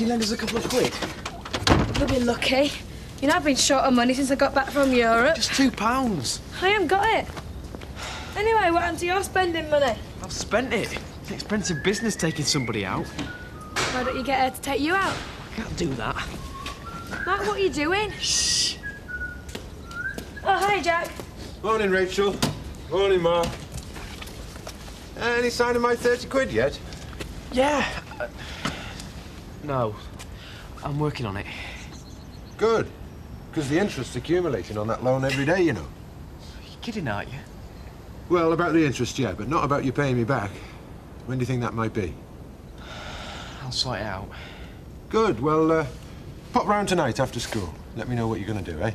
Can you lend us a couple of quid? We'll be lucky. You know, I've been short of money since I got back from Europe. Just £2. I haven't got it. Anyway, what happened to your spending money? I've spent it. It's an expensive business taking somebody out. Why don't you get her to take you out? I can't do that. Like, what are you doing? Shh. Oh, hi, Jack. Morning, Rachel. Morning, Ma. Any sign of my 30 quid yet? Yeah. No. I'm working on it. Good. Because the interest's accumulating on that loan every day, you know. You're kidding, aren't you? Well, about the interest, yeah, but not about you paying me back. When do you think that might be? I'll sort it out. Good. Well, pop round tonight after school. Let me know what you're going to do, eh?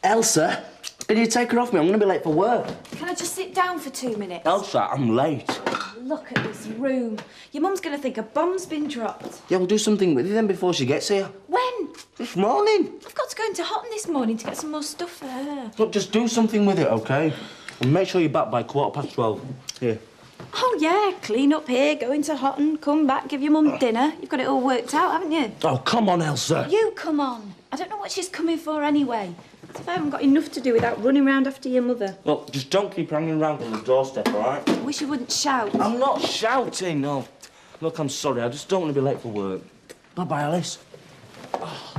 Elsa, can you take her off me? I'm going to be late for work. Can I just sit down for 2 minutes? Elsa, I'm late. Look at this room. Your mum's going to think a bomb's been dropped. Yeah, we'll do something with you then before she gets here. When? This morning. I've got to go into Hotton this morning to get some more stuff for her. Look, just do something with it, OK? And make sure you're back by 12:15. Here. Oh, yeah, clean up here, go into Hotton, come back, give your mum dinner. You've got it all worked out, haven't you? Oh, come on, Elsa. You come on. I don't know what she's coming for anyway. As if I haven't got enough to do without running round after your mother. Look, just don't keep hanging around on the doorstep, all right? I wish you wouldn't shout. I'm not shouting, no. Look, I'm sorry, I just don't want to be late for work. Bye-bye, Alice. Oh.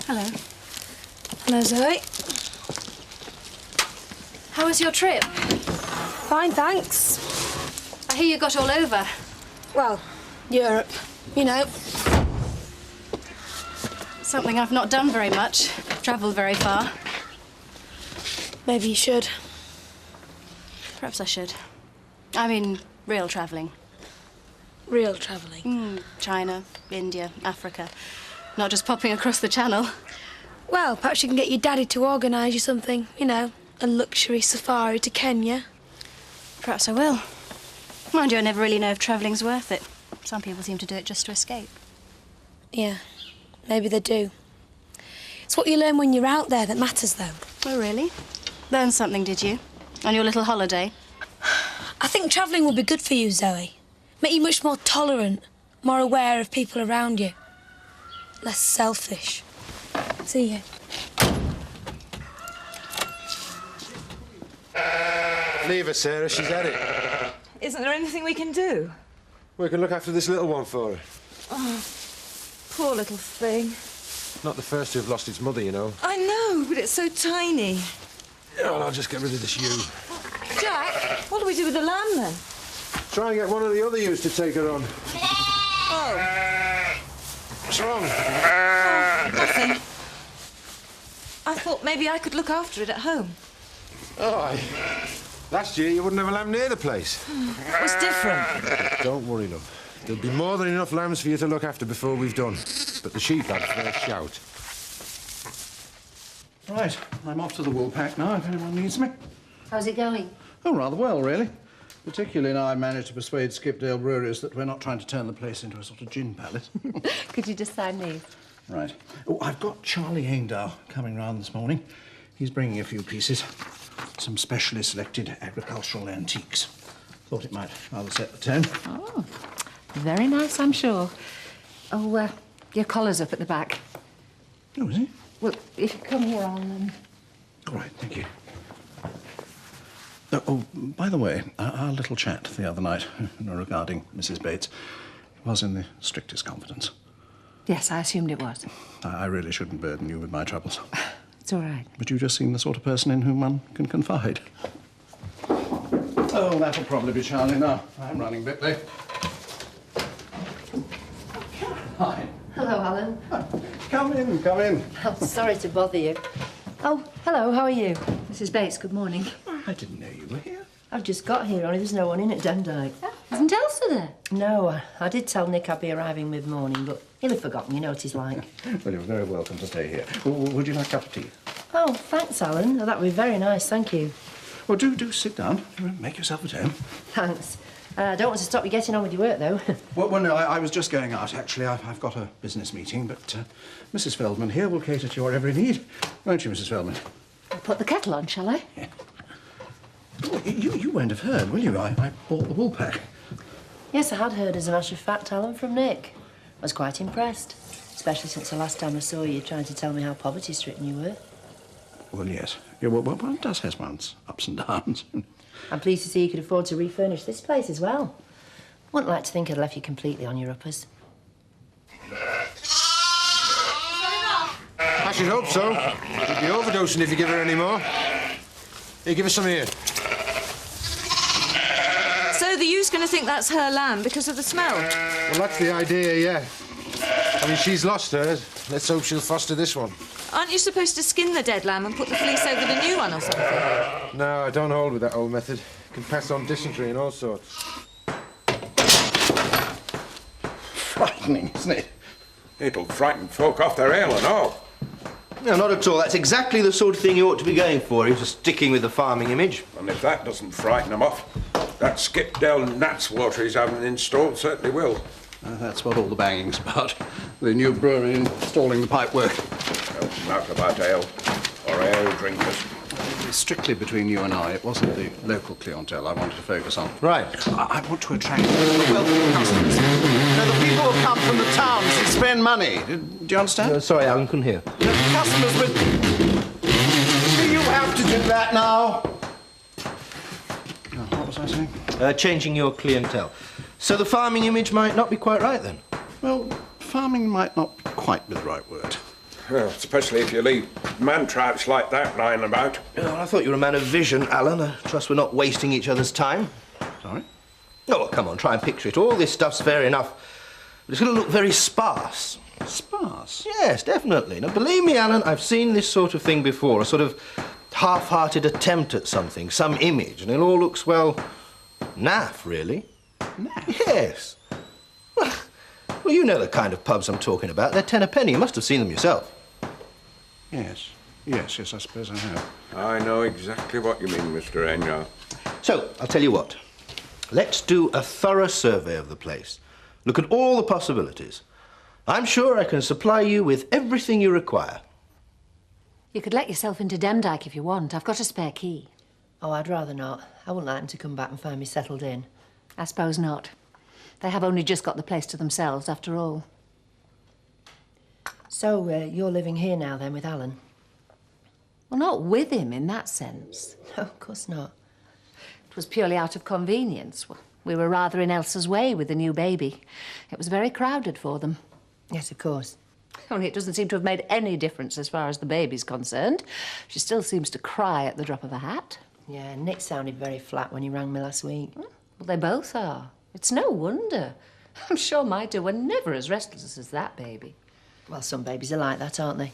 Hello. Hello, Zoe. How was your trip? Fine, thanks. I hear you got all over. Well, Europe, you know. Something I've not done very much. Travelled very far. Maybe you should. Perhaps I should. I mean, real travelling. Real travelling. China, India, Africa. Not just popping across the channel. Well, perhaps you can get your daddy to organise you something, you know, a luxury safari to Kenya. Perhaps I will. Mind you, I never really know if travelling's worth it. Some people seem to do it just to escape. Yeah, maybe they do. It's what you learn when you're out there that matters, though. Oh, really? Learn something, did you? On your little holiday? I think travelling will be good for you, Zoe. Make you much more tolerant, more aware of people around you. Less selfish. See you. Leave her, Sarah. She's at it. Isn't there anything we can do? We can look after this little one for her. Oh, poor little thing. Not the first to have lost its mother, you know. I know, but it's so tiny. Yeah, well, I'll just get rid of this ewe. Jack, what do we do with the lamb, then? Try and get one of the other ewes to take her on. Oh. What's wrong? Oh, nothing. I thought maybe I could look after it at home. Oh, aye. Last year, you wouldn't have a lamb near the place. That was different. Don't worry, love. There'll be more than enough lambs for you to look after before we've done. But the sheep had first shout. Right, I'm off to the wool pack now, if anyone needs me. How's it going? Oh, rather well, really. Particularly now I managed to persuade Skipdale Breweries that we're not trying to turn the place into a sort of gin palace. Could you just sign these? Right. Oh, I've got Charlie Haindale coming round this morning. He's bringing a few pieces. Some specially selected agricultural antiques. Thought it might rather set the tone. Oh, very nice, I'm sure. Oh, your collar's up at the back. Oh, is it? Well, if you come here, I'll... All right, thank you. Oh, by the way, our little chat the other night regarding Mrs. Bates was in the strictest confidence. Yes, I assumed it was. I really shouldn't burden you with my troubles. It's all right. But you just seem the sort of person in whom one can confide. Oh, that'll probably be Charlie now. I'm running a bit late. Caroline. Hello, Alan. Come in, come in. I'm sorry to bother you. Oh, hello, how are you? Mrs. Bates, good morning. I didn't know you were here. I've just got here, only there's no one in at Dundike. Isn't Elsa there? No, I did tell Nick I'd be arriving mid-morning, but he'll have forgotten, you know what he's like. Well, you're very welcome to stay here. Would you like a cup of tea? Oh, thanks, Alan. Oh, that would be very nice, thank you. Well, do sit down. Make yourself at home. Thanks. I don't want to stop you getting on with your work, though. Well, no, I was just going out, actually. I've got a business meeting, but Mrs. Feldman here will cater to your every need. Won't you, Mrs. Feldman? I'll put the kettle on, shall I? Yeah. Oh, you won't have heard, will you? I bought the wool pack. Yes, I had heard, as a matter of fact, Alan, from Nick. I was quite impressed, especially since the last time I saw you trying to tell me how poverty-stricken you were. Well, yes. Yeah, well, one does have one's ups and downs. I'm pleased to see you could afford to refurnish this place as well. Wouldn't like to think I'd left you completely on your uppers. I should hope so. You'd be overdosing if you give her any more. Here, give us some here. So the ew's going to think that's her lamb because of the smell? Well, that's the idea, yeah. I mean, she's lost hers. Let's hope she'll foster this one. Aren't you supposed to skin the dead lamb and put the fleece over the new one or something? No, I don't hold with that old method. It can pass on dysentery and all sorts. Frightening, isn't it? It'll frighten folk off their ale and all. No, not at all. That's exactly the sort of thing you ought to be going for, is sticking with the farming image. And if that doesn't frighten them off, that Skipdale Nats water he's having installed certainly will. That's what all the banging's about. The new brewery installing the pipework. Not about ale or ale drinkers. Strictly between you and I, it wasn't the local clientele I wanted to focus on. Right. I want to attract wealthy customers. Now, the people who come from the towns and spend money. Do you understand? Sorry, Alan, couldn't hear. Customers with... Do you have to do that now? What was I saying? Changing your clientele. So the farming image might not be quite right, then? Well, farming might not quite be the right word. Well, especially if you leave man-traps like that lying about. Oh, I thought you were a man of vision, Alan. I trust we're not wasting each other's time. Sorry? Oh, well, come on, try and picture it. All this stuff's fair enough, but it's going to look very sparse. Sparse? Yes, definitely. Now, believe me, Alan, I've seen this sort of thing before, a sort of half-hearted attempt at something, some image, and it all looks, well, naff, really. Naff? Yes. Well, you know the kind of pubs I'm talking about. They're 10 a penny. You must have seen them yourself. Yes, I suppose I have. I know exactly what you mean, Mr. Enyard. So, I'll tell you what. Let's do a thorough survey of the place. Look at all the possibilities. I'm sure I can supply you with everything you require. You could let yourself into Demdike if you want. I've got a spare key. Oh, I'd rather not. I wouldn't like them to come back and find me settled in. I suppose not. They have only just got the place to themselves, after all. So, you're living here now, then, with Alan? Well, not with him in that sense. No, of course not. It was purely out of convenience. We were rather in Elsa's way with the new baby. It was very crowded for them. Yes, of course. Only it doesn't seem to have made any difference as far as the baby's concerned. She still seems to cry at the drop of a hat. Yeah, Nick sounded very flat when he rang me last week. Well, they both are. It's no wonder. I'm sure my two were never as restless as that baby. Well, some babies are like that, aren't they?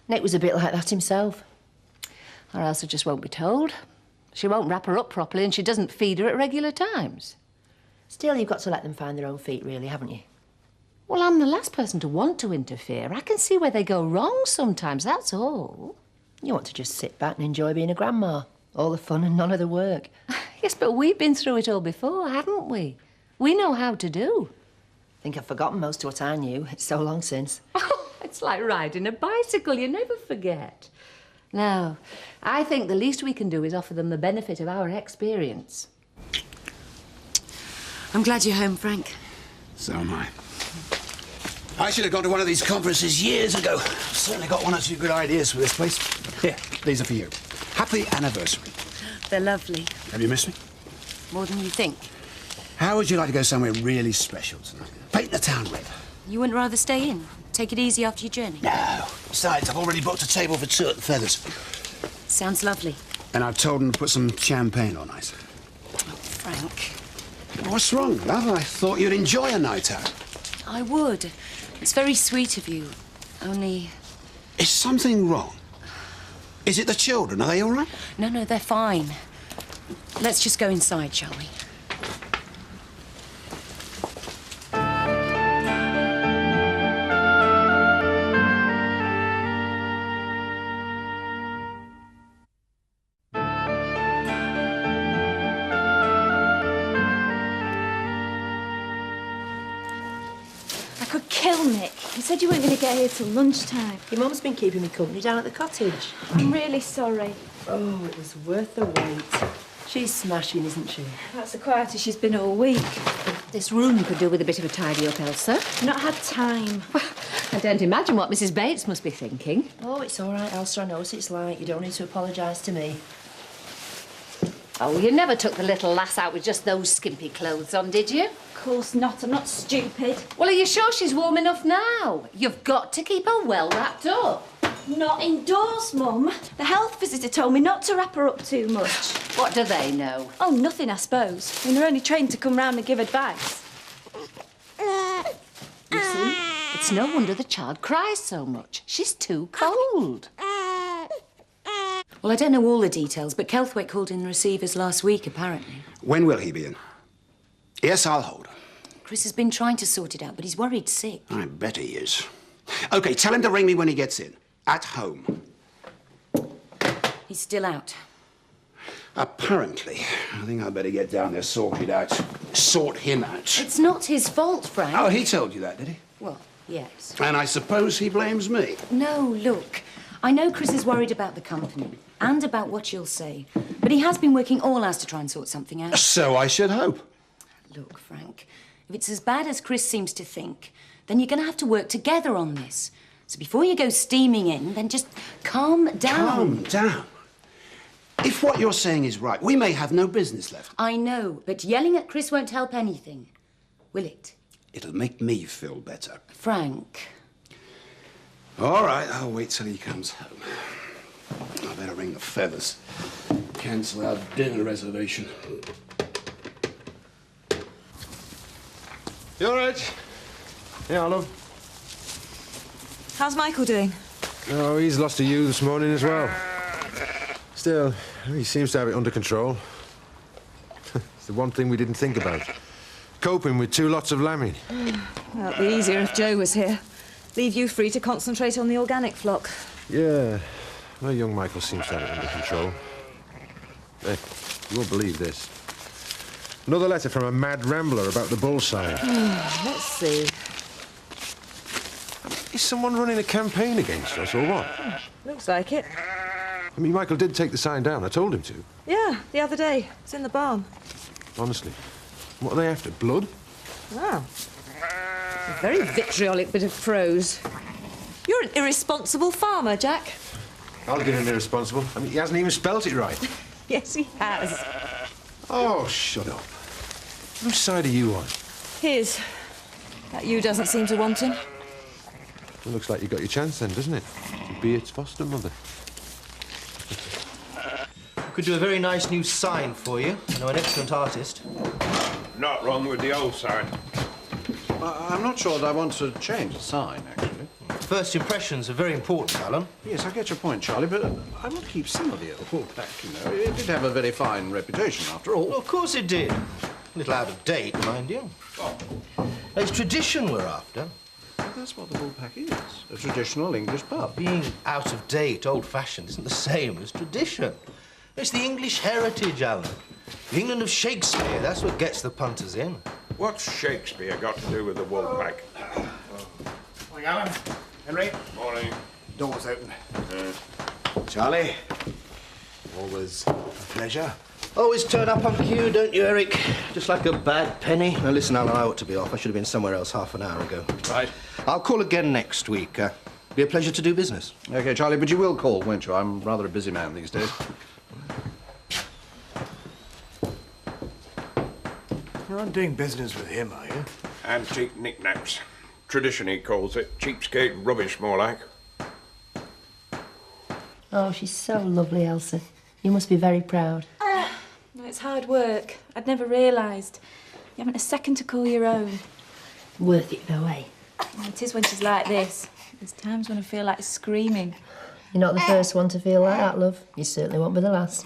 Nick was a bit like that himself. Or else it just won't be told. She won't wrap her up properly and she doesn't feed her at regular times. Still, you've got to let them find their own feet, really, haven't you? Well, I'm the last person to want to interfere. I can see where they go wrong sometimes, that's all. You want to just sit back and enjoy being a grandma. All the fun and none of the work. Yes, but we've been through it all before, haven't we? We know how to do. I think I've forgotten most of what I knew. It's so long since. Oh, it's like riding a bicycle. You never forget. No, I think the least we can do is offer them the benefit of our experience. I'm glad you're home, Frank. So am I. I should have gone to one of these conferences years ago. I've certainly got one or two good ideas for this place. Here, these are for you. Happy anniversary. They're lovely. Have you missed me? More than you think. How would you like to go somewhere really special tonight? Paint the town red. You wouldn't rather stay in? Take it easy after your journey? No. Besides, I've already booked a table for two at the Feathers. Sounds lovely. And I've told them to put some champagne on ice. Oh, Frank. What's wrong, love? I thought you'd enjoy a night out. I would. It's very sweet of you. Only... Is something wrong? Is it the children? Are they all right? No, they're fine. Let's just go inside, shall we? still, Nick? You said you weren't going to get here till lunchtime. Your mum's been keeping me company down at the cottage. I'm really sorry. Oh, it was worth the wait. She's smashing, isn't she? That's the quietest she's been all week. This room could do with a bit of a tidy up, Elsa. I've not had time. I don't imagine what Mrs. Bates must be thinking. Oh, it's all right, Elsa. I know what it's like. You don't need to apologise to me. Oh, you never took the little lass out with just those skimpy clothes on, did you? Of course not. I'm not stupid. Well, are you sure she's warm enough now? You've got to keep her well wrapped up. Not indoors, Mum. The health visitor told me not to wrap her up too much. What do they know? Oh, nothing, I suppose. I mean, they're only trained to come round and give advice. You see, it's no wonder the child cries so much. She's too cold. Well, I don't know all the details, but Kelthwaite called in the receivers last week, apparently. When will he be in? Yes, I'll hold. Chris has been trying to sort it out, but he's worried sick. I bet he is. OK, tell him to ring me when he gets in. At home. He's still out. Apparently. I think I'd better get down there, sort it out. Sort him out. It's not his fault, Frank. Oh, he told you that, did he? Well, yes. And I suppose he blames me. No, look. I know Chris is worried about the company and about what you'll say, but he has been working all hours to try and sort something out. So I should hope. Look, Frank, if it's as bad as Chris seems to think, then you're going to have to work together on this. So before you go steaming in, then just calm down. Calm down? If what you're saying is right, we may have no business left. I know, but yelling at Chris won't help anything, will it? It'll make me feel better. Frank. All right, I'll wait till he comes home. I better ring the feathers. Cancel our dinner reservation. You all right? Yeah, love. How's Michael doing? Oh, he's lost a ewe this morning as well. Still, he seems to have it under control. It's the one thing we didn't think about. Coping with 2 lots of lambing. Well, it'd be easier if Joe was here. Leave you free to concentrate on the organic flock. Yeah, well, young Michael seems to have it under control. Hey, you won't believe this. Another letter from a mad rambler about the bull sign. Let's see. Is someone running a campaign against us, or what? Looks like it. I mean, Michael did take the sign down. I told him to. Yeah, the other day. It's in the barn. Honestly. What are they after? Blood? Wow. A very vitriolic bit of prose. You're an irresponsible farmer, Jack. I'll give him irresponsible. I mean, he hasn't even spelt it right. Yes, he has. Oh, shut up. Whose side are you on? His. That you doesn't seem to want him. It looks like you got your chance then, doesn't it? To be its foster mother. Could do a very nice new sign for you. I know an excellent artist. Not wrong with the old sign. I'm not sure that I want to change the sign, actually. First impressions are very important, Alan. Yes, I get your point, Charlie, but I want to keep some of the old back, you know. It did have a very fine reputation, after all. Well, of course it did. A little out of date, mind you. It's tradition we're after. Well, that's what the Bullpack is. A traditional English pub. Being out of date, old-fashioned, isn't the same as tradition. It's the English heritage, Alan. The England of Shakespeare, that's what gets the punters in. What's Shakespeare got to do with the wool pack? Morning, Alan. Henry. Morning. Door's open. Charlie. Always a pleasure. Always turn up on cue, don't you, Eric? Just like a bad penny. Now, listen, Alan, I ought to be off. I should have been somewhere else half an hour ago. Right. I'll call again next week. Be a pleasure to do business. OK, Charlie, but you will call, won't you? I'm rather a busy man these days. You're not doing business with him, are you? Antique knickknacks. Tradition, he calls it. Cheapskate rubbish, more like. Oh, she's so lovely, Elsa. You must be very proud. No, it's hard work. I'd never realised. You haven't a second to call your own. Worth it, though, eh? Well, it is when she's like this. There's times when I feel like screaming. You're not the first one to feel like that, love. You certainly won't be the last.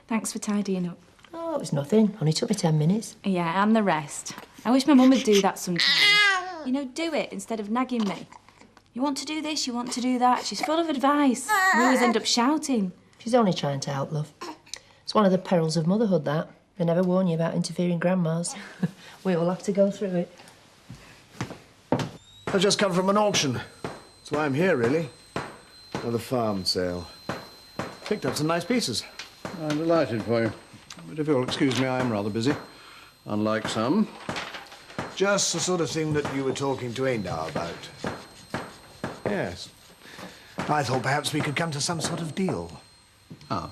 Thanks for tidying up. Oh, it was nothing. Only took me 10 minutes. Yeah, and the rest. I wish my mum would do that sometimes. You know, do it instead of nagging me. You want to do this, you want to do that. She's full of advice. We always end up shouting. She's only trying to help, love. It's one of the perils of motherhood, that. They never warn you about interfering grandmas. We all have to go through it. I've just come from an auction. That's why I'm here, really. Another farm sale. Picked up some nice pieces. I'm delighted for you. But if you'll excuse me, I am rather busy. Unlike some. Just the sort of thing that you were talking to Aindar about. Yes. I thought perhaps we could come to some sort of deal. Ah.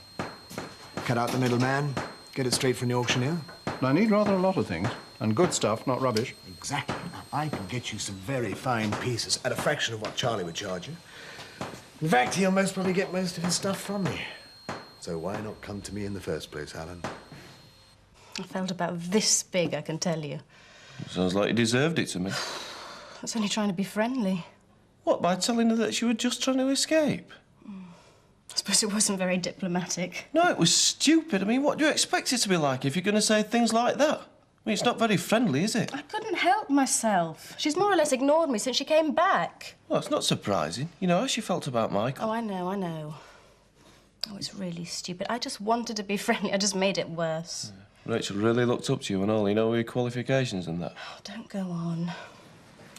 Cut out the middleman, get it straight from the auctioneer. I need rather a lot of things. And good stuff, not rubbish. Exactly. Now, I can get you some very fine pieces at a fraction of what Charlie would charge you. In fact, he'll most probably get most of his stuff from me. So why not come to me in the first place, Alan? I felt about this big, I can tell you. Sounds like you deserved it to me. I was only trying to be friendly. What, by telling her that you were just trying to escape? I suppose it wasn't very diplomatic. No, it was stupid. I mean, what do you expect it to be like if you're going to say things like that? I mean, it's not very friendly, is it? I couldn't help myself. She's more or less ignored me since she came back. Well, it's not surprising. You know how she felt about Michael. Oh, I know, I know. Oh, it's really stupid. I just wanted to be friendly. I just made it worse. Yeah. Rachel really looked up to you and all, you know, your qualifications and that. Oh, don't go on.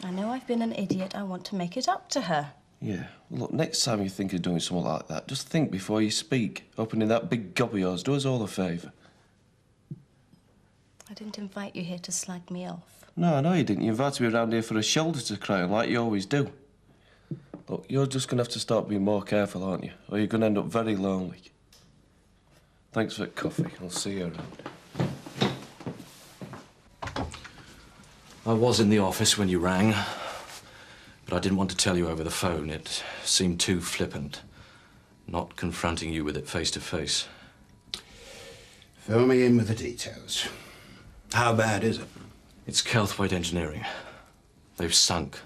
I know I've been an idiot. I want to make it up to her. Yeah. Well, look, next time you think of doing something like that, just think before you speak. Opening that big gob of yours, do us all a favour. I didn't invite you here to slag me off. No, I know you didn't. You invited me around here for a shoulder to cry on, like you always do. Look, you're just going to have to start being more careful, aren't you? Or you're going to end up very lonely. Thanks for the coffee. I'll see you around. I was in the office when you rang, but I didn't want to tell you over the phone. It seemed too flippant, not confronting you with it face to face. Fill me in with the details. How bad is it? It's Kelthwaite Engineering. They've sunk.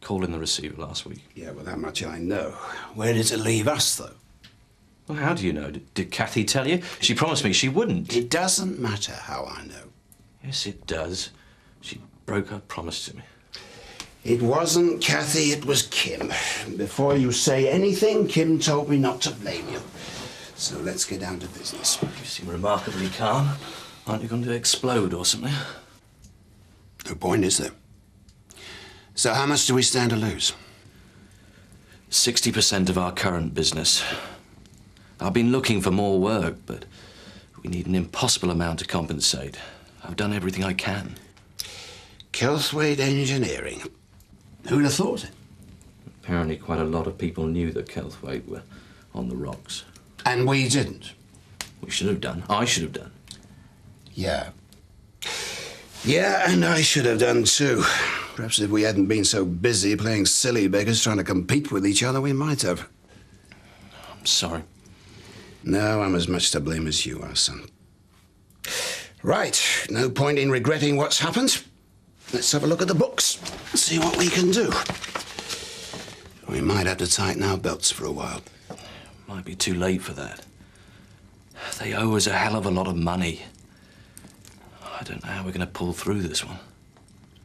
Called in the receiver last week. Yeah, well, that much I know. Where does it leave us, though? Well, how do you know? Did Kathy tell you? She promised me she wouldn't. It doesn't matter how I know. Yes, it does. She broke her promise to me. It wasn't Kathy, it was Kim. Before you say anything, Kim told me not to blame you. So let's get down to business. You seem remarkably calm. Aren't you going to explode or something? No point, is there? So how much do we stand to lose? 60% of our current business. I've been looking for more work, but we need an impossible amount to compensate. I've done everything I can. Kelthwaite Engineering. Who'd have thought it? Apparently quite a lot of people knew that Kelthwaite were on the rocks. And we didn't. We should have done. I should have done. Yeah. Yeah, and I should have done too. Perhaps if we hadn't been so busy playing silly beggars trying to compete with each other, we might have. I'm sorry. No, I'm as much to blame as you are, son. Right, no point in regretting what's happened. Let's have a look at the books and see what we can do. We might have to tighten our belts for a while. Might be too late for that. They owe us a hell of a lot of money. I don't know how we're going to pull through this one.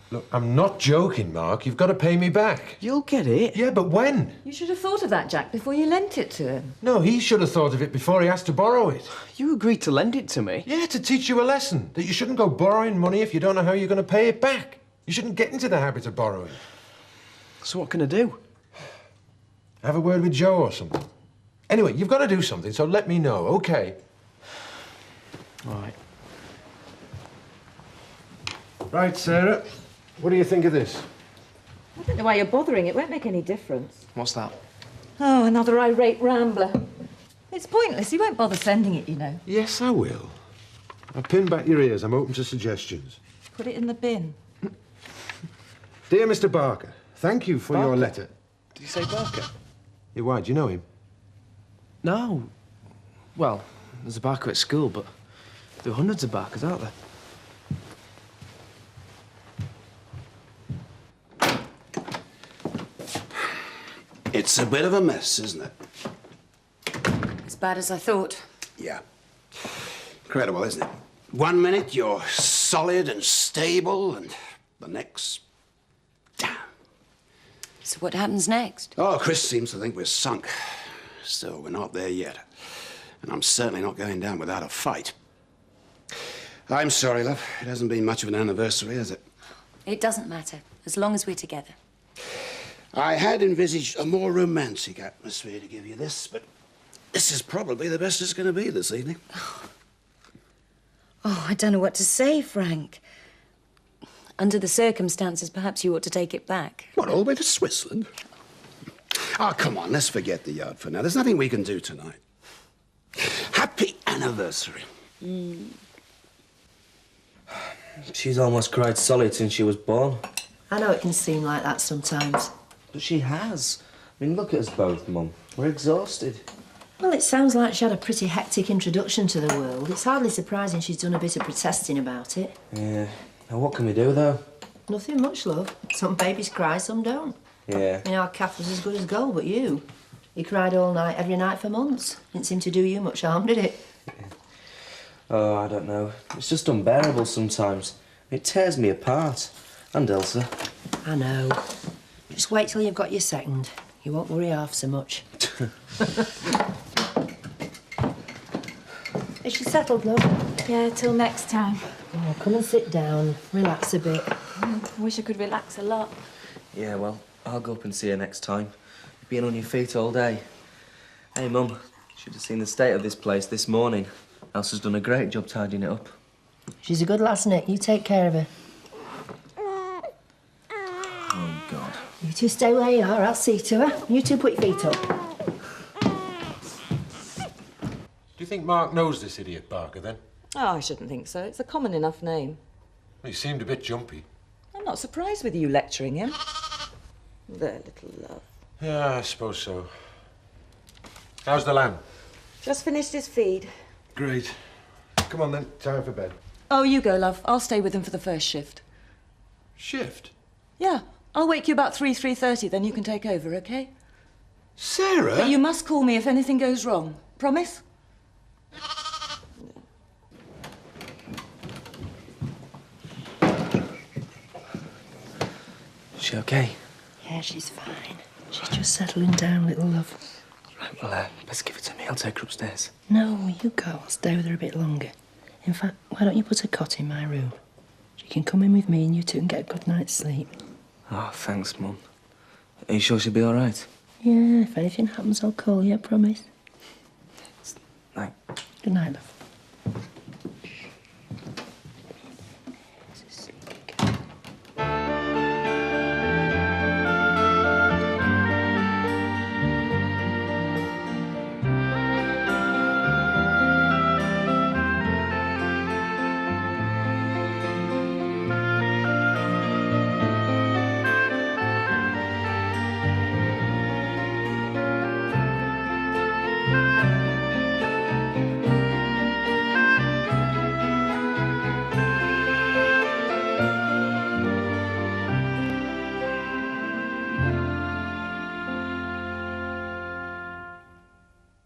Look, I'm not joking, Mark. You've got to pay me back. You'll get it. Yeah, but when? You should have thought of that, Jack, before you lent it to him. No, he should have thought of it before he asked to borrow it. You agreed to lend it to me. Yeah, to teach you a lesson. That you shouldn't go borrowing money if you don't know how you're going to pay it back. You shouldn't get into the habit of borrowing. So what can I do? Have a word with Joe or something. Anyway, you've got to do something, so let me know, OK? All right. Right, Sarah. What do you think of this? I don't know why you're bothering. It won't make any difference. What's that? Oh, another irate rambler. It's pointless. He won't bother sending it, you know. Yes, I will. Now, pin back your ears. I'm open to suggestions. Put it in the bin. Dear Mr. Barker, thank you for your letter. Did you say Barker? Yeah, why? Do you know him? No. Well, there's a Barker at school, but there are hundreds of Barkers, aren't there? It's a bit of a mess, isn't it? As bad as I thought. Yeah. Incredible, isn't it? 1 minute you're solid and stable, and the next... So what happens next? Oh, Chris seems to think we're sunk. Still, we're not there yet. And I'm certainly not going down without a fight. I'm sorry, love. It hasn't been much of an anniversary, has it? It doesn't matter, as long as we're together. I had envisaged a more romantic atmosphere to give you this, but this is probably the best it's going to be this evening. Oh, I don't know what to say, Frank. Under the circumstances, perhaps you ought to take it back. What, all the way to Switzerland? Oh, come on, let's forget the yard for now. There's nothing we can do tonight. Happy anniversary. She's almost cried solid since she was born. I know it can seem like that sometimes. But she has. I mean, look at us both, Mum. We're exhausted. Well, it sounds like she had a pretty hectic introduction to the world. It's hardly surprising she's done a bit of protesting about it. Yeah. Now, what can we do, though? Nothing much, love. Some babies cry, some don't. Yeah. I mean, our calf was as good as gold, but you? He cried all night, every night for months. Didn't seem to do you much harm, did it? Oh, I don't know. It's just unbearable sometimes. It tears me apart. And Elsa. I know. Just wait till you've got your second. You won't worry half so much. Is she settled, love? Yeah, till next time. Oh, come and sit down. Relax a bit. I wish I could relax a lot. Yeah, well, I'll go up and see her next time. You've been on your feet all day. Hey, Mum, should have seen the state of this place this morning. Elsa's done a great job tidying it up. She's a good lass, Nick. You take care of her. Oh, God. You two stay where you are. I'll see to her. You two put your feet up. Do you think Mark knows this idiot Barker, then? Oh, I shouldn't think so. It's a common enough name. He seemed a bit jumpy. I'm not surprised with you lecturing him. Their little love. Yeah, I suppose so. How's the lamb? Just finished his feed. Great. Come on, then. Time for bed. Oh, you go, love. I'll stay with him for the first shift. Shift? Yeah. I'll wake you about 3:30, then you can take over, OK? Sarah? But you must call me if anything goes wrong. Promise? Is she okay? Yeah, she's fine. She's just settling down, little love. Right, well, let's give it to me. I'll take her upstairs. No, you go. I'll stay with her a bit longer. In fact, why don't you put a cot in my room? She can come in with me and you two can get a good night's sleep. Oh, thanks, Mum. Are you sure she'll be all right? Yeah, if anything happens, I'll call you, I promise. Night. Good night, love.